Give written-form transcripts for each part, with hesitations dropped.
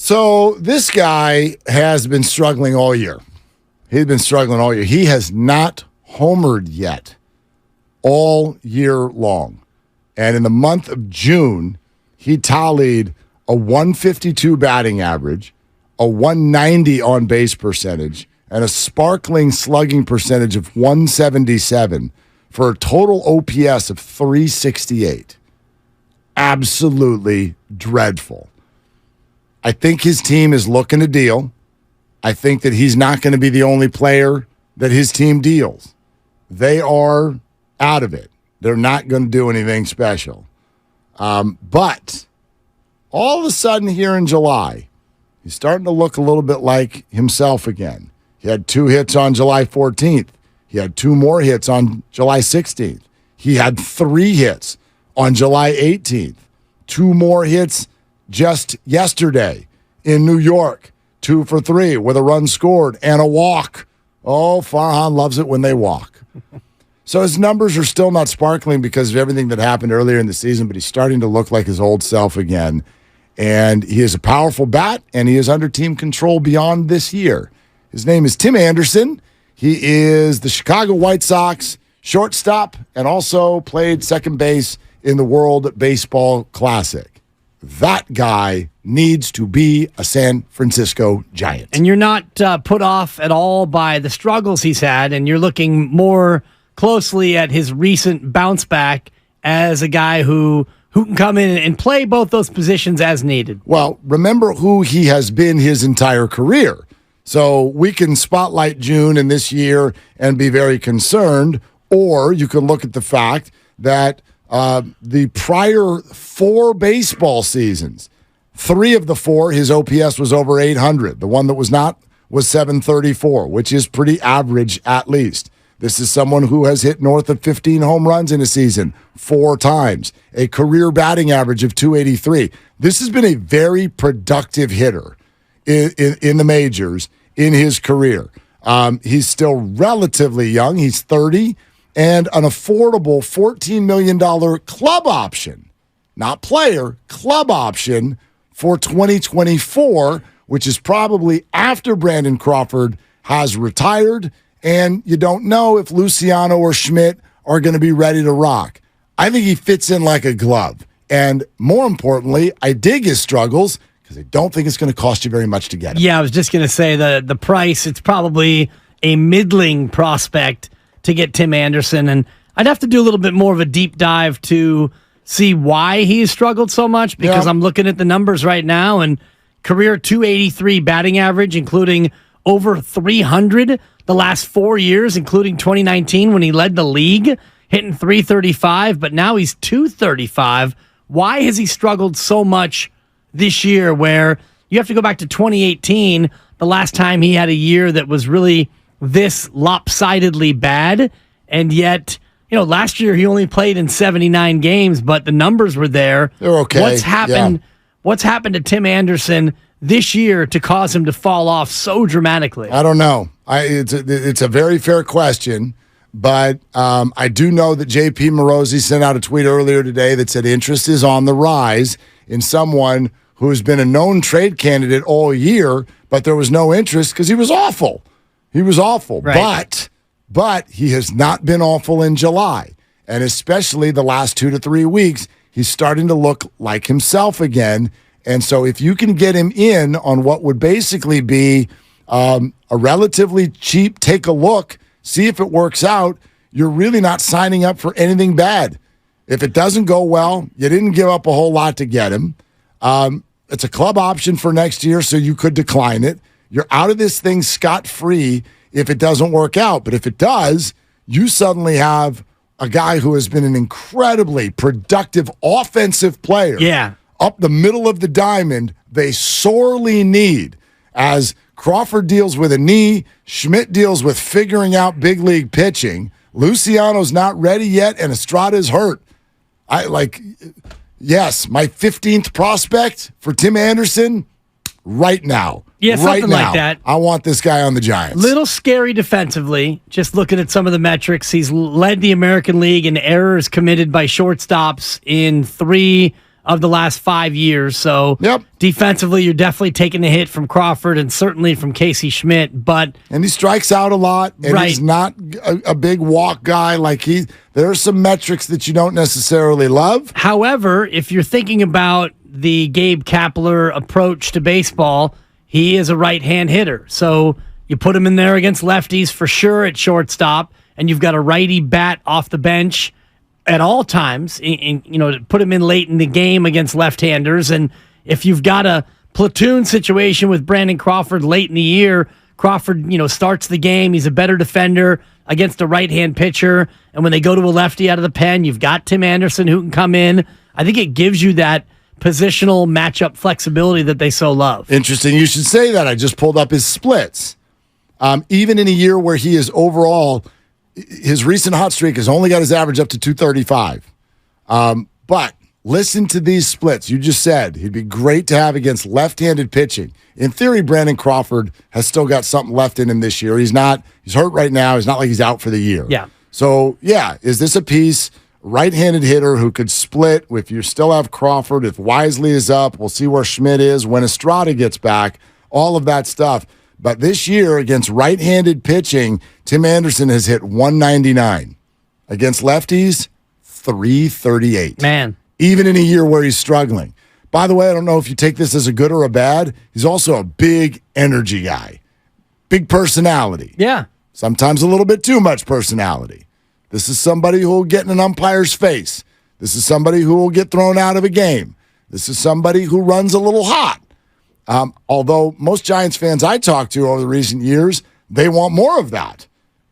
So this guy has been struggling all year. He's been struggling all year. He has not homered yet all year long. And in the month of June, he tallied a 152 batting average, a 190 on base percentage, and a sparkling slugging percentage of 177 for a total OPS of 368. Absolutely dreadful. I think his team is looking to deal. I think that he's not going to be the only player that his team deals. They are out of it. They're not going to do anything special. But all of a sudden here in July, he's starting to look a little bit like himself again. He had 2 hits on July 14th. He had 2 more hits on July 16th. He had 3 hits on July 18th. 2 more hits just yesterday in New York. 2 for 3 with a run scored and a walk. Oh, Farhan loves it when they walk. So his numbers are still not sparkling because of everything that happened earlier in the season, but he's starting to look like his old self again. And he is a powerful bat, and he is under team control beyond this year. His name is Tim Anderson. He is the Chicago White Sox shortstop and also played second base in the World Baseball Classic. That guy needs to be a San Francisco Giant. And you're not put off at all by the struggles he's had, and you're looking more closely at his recent bounce back as a guy who can come in and play both those positions as needed. Well, remember who he has been his entire career. So we can spotlight June and this year and be very concerned, or you can look at the fact that the prior 4 baseball seasons, 3 of the 4, his OPS was over 800. The one that was not was 734, which is pretty average at least. This is someone who has hit north of 15 home runs in a season 4 times, a career batting average of 283. This has been a very productive hitter in the majors in his career. He's still relatively young. He's 30, and an affordable $14 million club option, not player, club option for 2024, which is probably after Brandon Crawford has retired, and you don't know if Luciano or Schmidt are going to be ready to rock. I think he fits in like a glove. And more importantly, I dig his struggles because I don't think it's going to cost you very much to get him. Yeah, I was just going to say the price, it's probably a middling prospect to get Tim Anderson. And I'd have to do a little bit more of a deep dive to see why he has struggled so much, because I'm looking at the numbers right now, and career 283 batting average, including over 300 the last 4 years, including 2019 when he led the league, hitting 335, but now he's 235. Why has he struggled so much this year, where you have to go back to 2018, the last time he had a year that was really this lopsidedly bad, and yet, last year he only played in 79 games, but the numbers were there. They're okay. What's happened? Yeah. What's happened to Tim Anderson this year to cause him to fall off so dramatically? I don't know. It's a very fair question, but I do know that J.P. Morosi sent out a tweet earlier today that said interest is on the rise in someone who has been a known trade candidate all year, but there was no interest because he was awful. He was awful, right. But he has not been awful in July, and especially the last 2 to 3 weeks, he's starting to look like himself again. And so if you can get him in on what would basically be a relatively cheap take a look, see if it works out, you're really not signing up for anything bad. If it doesn't go well, you didn't give up a whole lot to get him. It's a club option for next year, so you could decline it. You're out of this thing scot-free if it doesn't work out. But if it does, you suddenly have a guy who has been an incredibly productive offensive player. Yeah. Up the middle of the diamond, they sorely need, as Crawford deals with a knee, Schmidt deals with figuring out big league pitching, Luciano's not ready yet, and Estrada's hurt. Yes, my 15th prospect for Tim Anderson right now. Yeah, something like that. I want this guy on the Giants. Little scary defensively, just looking at some of the metrics. He's led the American League in errors committed by shortstops in 3 of the last 5 years. So Yep. defensively, you're definitely taking a hit from Crawford and certainly from Casey Schmidt. And he strikes out a lot, and Right. he's not a big walk guy. There are some metrics that you don't necessarily love. However, if you're thinking about the Gabe Kapler approach to baseball, he is a right-hand hitter. So you put him in there against lefties for sure at shortstop, and you've got a righty bat off the bench at all times, to put him in late in the game against left-handers. And if you've got a platoon situation with Brandon Crawford late in the year, Crawford, starts the game. He's a better defender against a right-hand pitcher. And when they go to a lefty out of the pen, you've got Tim Anderson who can come in. I think it gives you that positional matchup flexibility that they so love. Interesting. You should say that. I just pulled up his splits. Even in a year where he is overall, his recent hot streak has only got his average up to 235. But listen to these splits. You just said he'd be great to have against left-handed pitching. In theory, Brandon Crawford has still got something left in him this year. He's hurt right now. It's not like he's out for the year. Yeah. So, is this a piece? Right-handed hitter who could split if you still have Crawford, if Wisely is up, we'll see where Schmidt is, when Estrada gets back, all of that stuff. But this year, against right-handed pitching, Tim Anderson has hit 199. Against lefties, 338. Man. Even in a year where he's struggling. By the way, I don't know if you take this as a good or a bad. He's also a big energy guy. Big personality. Yeah. Sometimes a little bit too much personality. This is somebody who will get in an umpire's face. This is somebody who will get thrown out of a game. This is somebody who runs a little hot. Although most Giants fans I talked to over the recent years, they want more of that.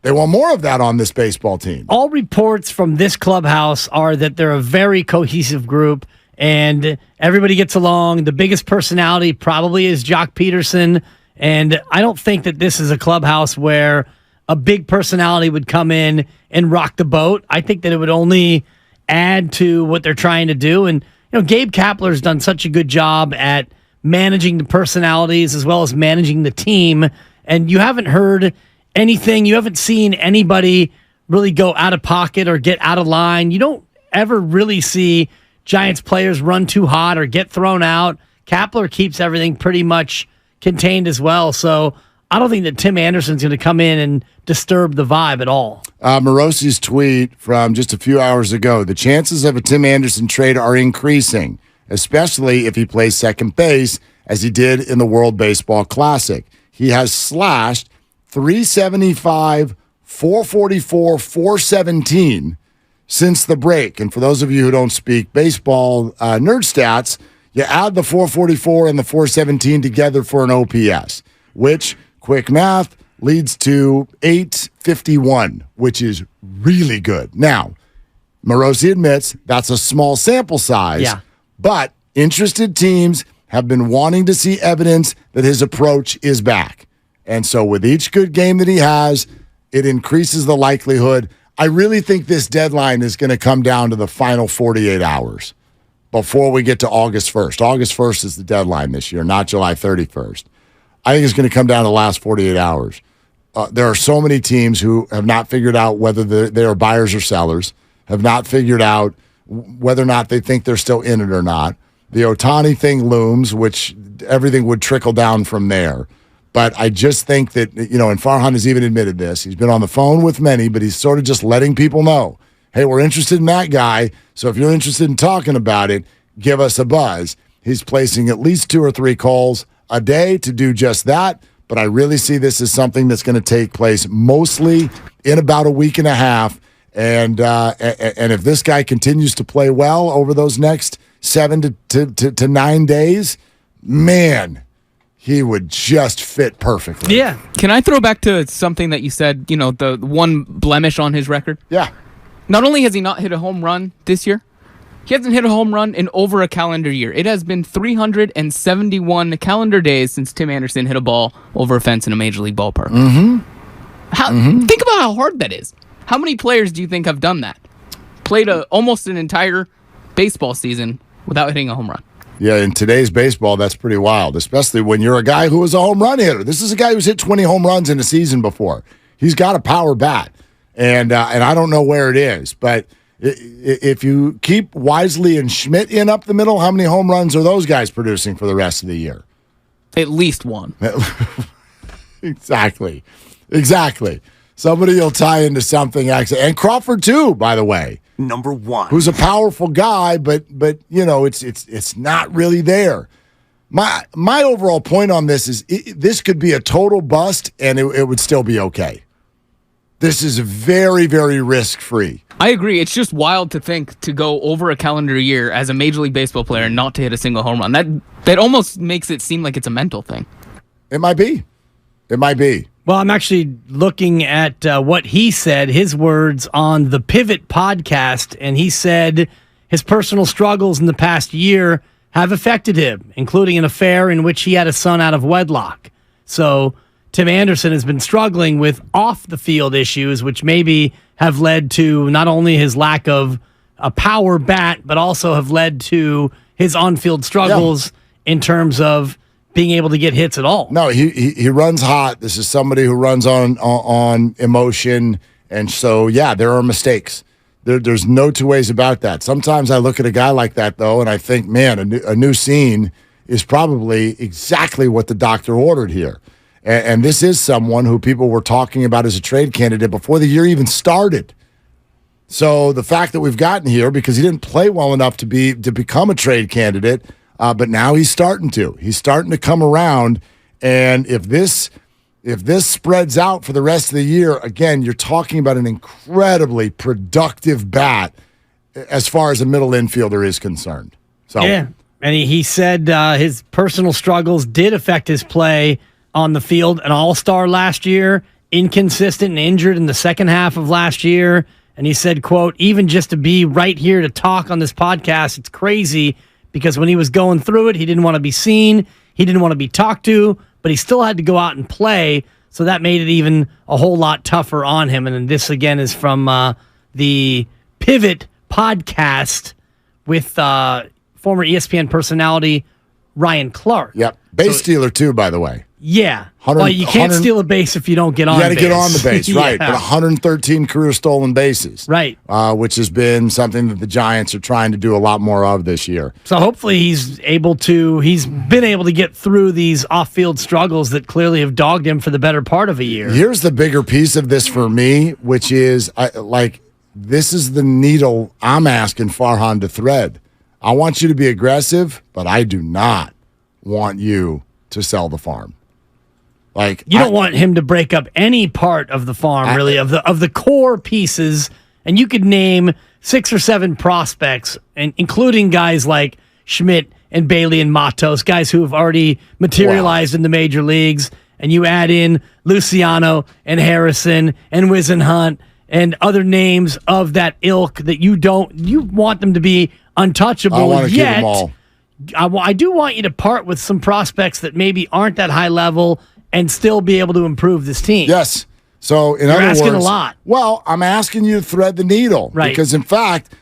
They want more of that on this baseball team. All reports from this clubhouse are that they're a very cohesive group and everybody gets along. The biggest personality probably is Jock Peterson. And I don't think that this is a clubhouse where a big personality would come in and rock the boat. I think that it would only add to what they're trying to do. And, Gabe Kapler's done such a good job at managing the personalities as well as managing the team. And you haven't heard anything. You haven't seen anybody really go out of pocket or get out of line. You don't ever really see Giants players run too hot or get thrown out. Kapler keeps everything pretty much contained as well. So I don't think that Tim Anderson's going to come in and disturb the vibe at all. Morosi's tweet from just a few hours ago, the chances of a Tim Anderson trade are increasing, especially if he plays second base as he did in the World Baseball Classic. He has slashed 375, 444, 417 since the break. And for those of you who don't speak baseball nerd stats, you add the 444 and the 417 together for an OPS, which, quick math, leads to 851, which is really good. Now, Morosi admits that's a small sample size, but interested teams have been wanting to see evidence that his approach is back. And so with each good game that he has, it increases the likelihood. I really think this deadline is going to come down to the final 48 hours before we get to August 1st. August 1st is the deadline this year, not July 31st. I think it's going to come down to the last 48 hours. There are so many teams who have not figured out whether they are buyers or sellers, have not figured out whether or not they think they're still in it or not. The Ohtani thing looms, which everything would trickle down from there. But I just think that, and Farhan has even admitted this, he's been on the phone with many, but he's sort of just letting people know, hey, we're interested in that guy, so if you're interested in talking about it, give us a buzz. He's placing at least 2 or 3 calls a day to do just that, but I really see this as something that's going to take place mostly in about a week and a half, and if this guy continues to play well over those next 7 to 9 days, man, he would just fit perfectly. Yeah. Can I throw back to something that you said, the one blemish on his record? Yeah. Not only has he not hit a home run this year, he hasn't hit a home run in over a calendar year. It has been 371 calendar days since Tim Anderson hit a ball over a fence in a major league ballpark. Mm-hmm. Think about how hard that is. How many players do you think have done that? Played almost an entire baseball season without hitting a home run. Yeah, in today's baseball, that's pretty wild, especially when you're a guy who is a home run hitter. This is a guy who's hit 20 home runs in a season before. He's got a power bat, and I don't know where it is, but If you keep Wisely and Schmidt in up the middle, how many home runs are those guys producing for the rest of the year? At least one. Exactly. Somebody will tie into something. And Crawford too, by the way. Number 1. Who's a powerful guy, but it's not really there. My overall point on this is this could be a total bust, and it would still be okay. This is very, very risk-free. I agree. It's just wild to think to go over a calendar year as a Major League Baseball player and not to hit a single home run. That almost makes it seem like it's a mental thing. It might be. Well, I'm actually looking at what he said, his words on the Pivot podcast, and he said his personal struggles in the past year have affected him, including an affair in which he had a son out of wedlock. So Tim Anderson has been struggling with off-the-field issues, which maybe have led to not only his lack of a power bat, but also have led to his on-field struggles in terms of being able to get hits at all. No, he runs hot. This is somebody who runs on emotion, and so there are mistakes. There's no two ways about that. Sometimes I look at a guy like that though, and I think, man, a new scene is probably exactly what the doctor ordered here. And this is someone who people were talking about as a trade candidate before the year even started. So the fact that we've gotten here because he didn't play well enough to become a trade candidate, but now he's starting to. He's starting to come around. And if this spreads out for the rest of the year, again, you're talking about an incredibly productive bat as far as a middle infielder is concerned. So yeah, and he said his personal struggles did affect his play on the field. An all-star last year, inconsistent and injured in the second half of last year. And he said, quote, even just to be right here to talk on this podcast, it's crazy because when he was going through it, he didn't want to be seen. He didn't want to be talked to, but he still had to go out and play. So that made it even a whole lot tougher on him. And then this, again, is from the Pivot podcast with former ESPN personality Ryan Clark. Yep. Base stealer, too, by the way. Yeah. Well, you can't steal a base if you don't get on base. You got to get on the base, right. But 113 career stolen bases. Right. Which has been something that the Giants are trying to do a lot more of this year. So hopefully he's been able to get through these off-field struggles that clearly have dogged him for the better part of a year. Here's the bigger piece of this for me, which is this is the needle I'm asking Farhan to thread. I want you to be aggressive, but I do not want you to sell the farm. You don't want him to break up any part of the farm, really, of the core pieces. And you could name 6 or 7 prospects, and including guys like Schmidt and Bailey and Matos, guys who have already materialized in the major leagues. And you add in Luciano and Harrison and Wisenhunt and other names of that ilk that you want them to be untouchable. I want to keep them all. I do want you to part with some prospects that maybe aren't that high level and still be able to improve this team. Yes. So, in You're other words, asking a lot. Well, I'm asking you to thread the needle. Right. Because, in fact,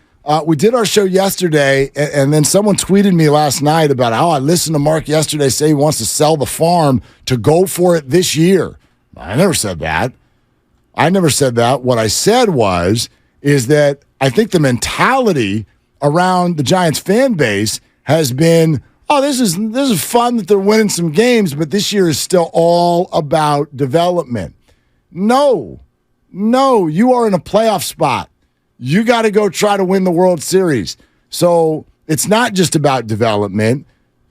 we did our show yesterday, and then someone tweeted me last night about how I listened to Mark yesterday say he wants to sell the farm to go for it this year. I never said that. What I said is that I think the mentality around the Giants fan base has been, this is fun that they're winning some games, but this year is still all about development. No, you are in a playoff spot. You got to go try to win the World Series. So it's not just about development.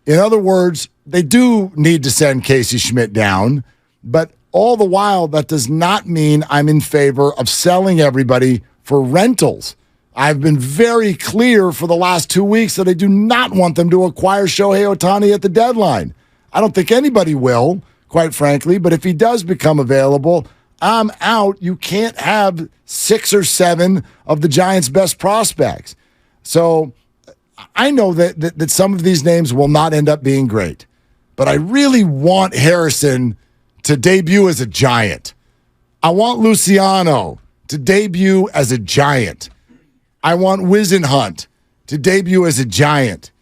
In other words, they do need to send Casey Schmidt down, but all the while, that does not mean I'm in favor of selling everybody for rentals. I've been very clear for the last 2 weeks that I do not want them to acquire Shohei Ohtani at the deadline. I don't think anybody will, quite frankly, but if he does become available, I'm out. You can't have 6 or 7 of the Giants' best prospects. So I know that some of these names will not end up being great, but I really want Harrison to debut as a Giant. I want Luciano to debut as a Giant. I want Wisenhunt to debut as a Giant.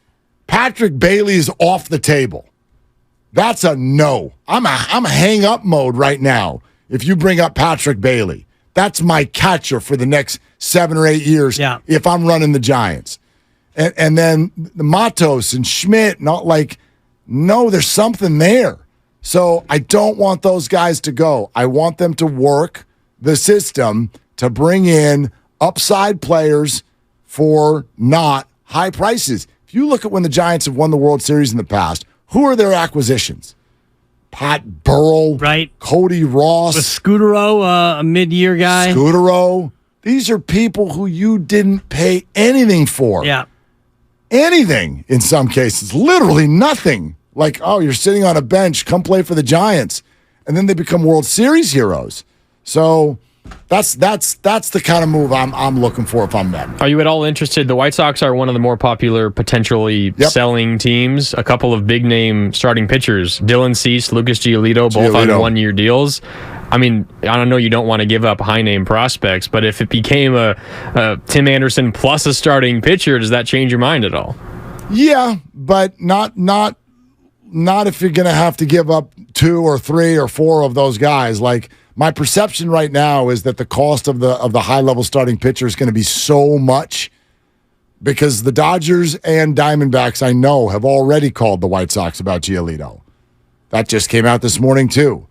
Patrick Bailey is off the table. That's a no. I'm a hang up mode right now if you bring up Patrick Bailey. That's my catcher for the next 7 or 8 years if I'm running the Giants. And then the Matos and Schmidt, no, there's something there. So I don't want those guys to go. I want them to work the system to bring in upside players for not high prices. If you look at when the Giants have won the World Series in the past, who are their acquisitions? Pat Burrell, right? Cody Ross, with Scutero, a mid-year guy. Scutero. These are people who you didn't pay anything for. Yeah, anything in some cases, literally nothing. Like, oh, you're sitting on a bench, come play for the Giants, and then they become World Series heroes. So that's the kind of move I'm looking for if I'm them. Are you at all interested? The White Sox are one of the more popular, potentially selling teams. A couple of big name starting pitchers, Dylan Cease, Lucas Giolito, both on 1-year deals. I mean, I know you don't want to give up high name prospects, but if it became a Tim Anderson plus a starting pitcher, does that change your mind at all? Yeah, but not if you're going to have to give up 2 or 3 or 4 of those guys. Like, my perception right now is that the cost of the high-level starting pitcher is going to be so much because the Dodgers and Diamondbacks, I know, have already called the White Sox about Giolito. That just came out this morning, too.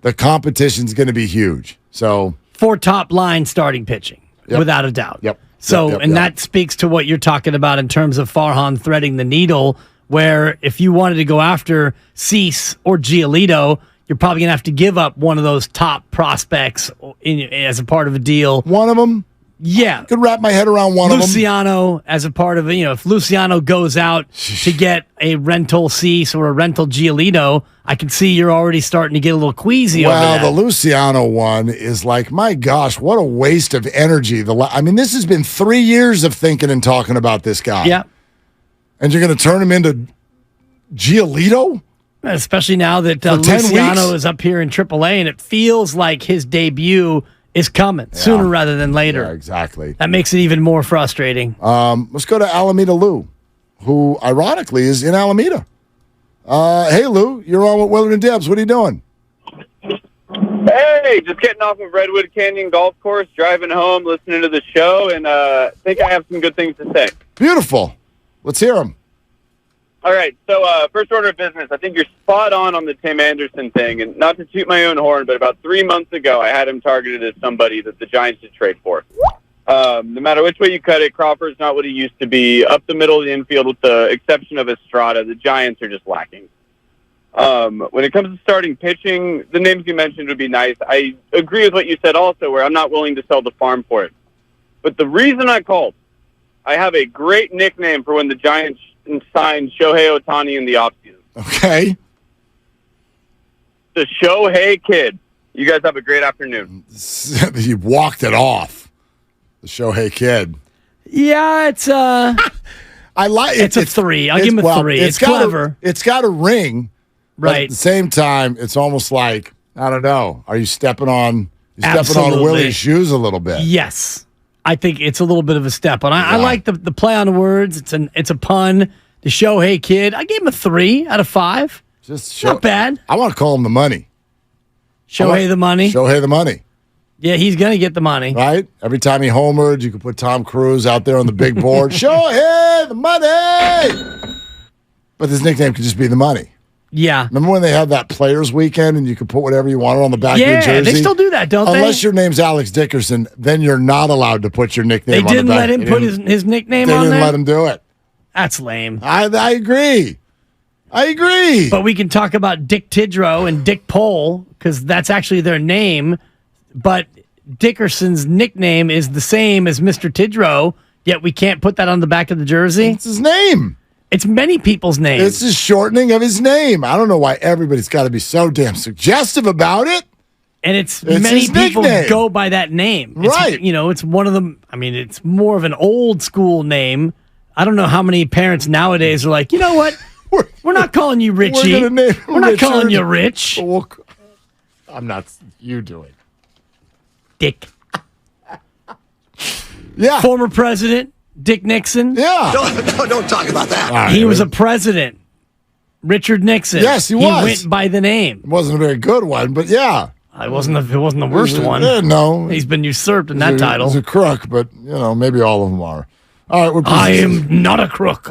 The competition's going to be huge. So, for top-line starting pitching, without a doubt. That speaks to what you're talking about in terms of Farhan threading the needle, where if you wanted to go after Cease or Giolito, you're probably going to have to give up one of those top prospects as a part of a deal. One of them? Yeah. Could wrap my head around one of them. Luciano as a part of it. If Luciano goes out to get a rental Cease or a rental Giolito, I can see you're already starting to get a little queasy over that. Well, the Luciano one is like, my gosh, what a waste of energy. This has been 3 years of thinking and talking about this guy. Yeah. And you're going to turn him into Giolito? Especially now that Luciano is up here in AAA, and it feels like his debut is coming sooner rather than later. Yeah, exactly. That makes it even more frustrating. Let's go to Alameda Lou, who ironically is in Alameda. Hey, Lou, you're on with Willard and Dibs. What are you doing? Hey, just getting off of Redwood Canyon Golf Course, driving home, listening to the show, and think I have some good things to say. Beautiful. Let's hear them. All right, so first order of business, I think you're spot on the Tim Anderson thing, and not to toot my own horn, but about 3 months ago, I had him targeted as somebody that the Giants should trade for. No matter which way you cut it, Crawford's not what he used to be. Up the middle of the infield, with the exception of Estrada, the Giants are just lacking. When it comes to starting pitching, the names you mentioned would be nice. I agree with what you said also, where I'm not willing to sell the farm for it. But the reason I called, I have a great nickname for when the Giants signed Shohei Ohtani in the offseason. Okay. The Shohei Kid. You guys have a great afternoon. You walked it off. The Shohei Kid. Yeah, it's I like it. It's a 3. I'll give him a 3. It's clever. It's got a ring. Right. But at the same time, it's almost like, I don't know. Are you stepping on Absolutely. Willie's shoes a little bit? Yes. I think it's a little bit of a step on. I like the play on the words. It's a pun. The Shohei Kid. I gave him a 3 out of 5. Not bad. I want to call him the money. Shohei the money. Shohei the money. Yeah, he's gonna get the money. Right? Every time he homered, you could put Tom Cruise out there on the big board. Shohei the money. But his nickname could just be the money. Yeah. Remember when they had that players weekend and you could put whatever you wanted on the back of your jersey? Yeah, they still do that, don't they? Unless your name's Alex Dickerson, then you're not allowed to put your nickname on the back. They didn't let him put his nickname on there? They didn't let him do it. That's lame. I agree. But we can talk about Dick Tidrow and Dick Pole because that's actually their name. But Dickerson's nickname is the same as Mr. Tidrow, yet we can't put that on the back of the jersey. It's his name. It's many people's names. It's the shortening of his name. I don't know why everybody's got to be so damn suggestive about it. And it's many people nickname. go by that name. Right. It's one of them. I mean, it's more of an old school name. I don't know how many parents nowadays are like, you know what? We're not calling you Richie. We're not calling you Rich. I'm not. You do it. Dick. Yeah. Former president, Dick Nixon. Yeah. Don't talk about that. Right. He was a president. Richard Nixon. Yes, he was. He went by the name. It wasn't a very good one, but yeah. It wasn't the worst one. No. He's been usurped in that title. He's a crook, but, maybe all of them are. All right. I am not a crook.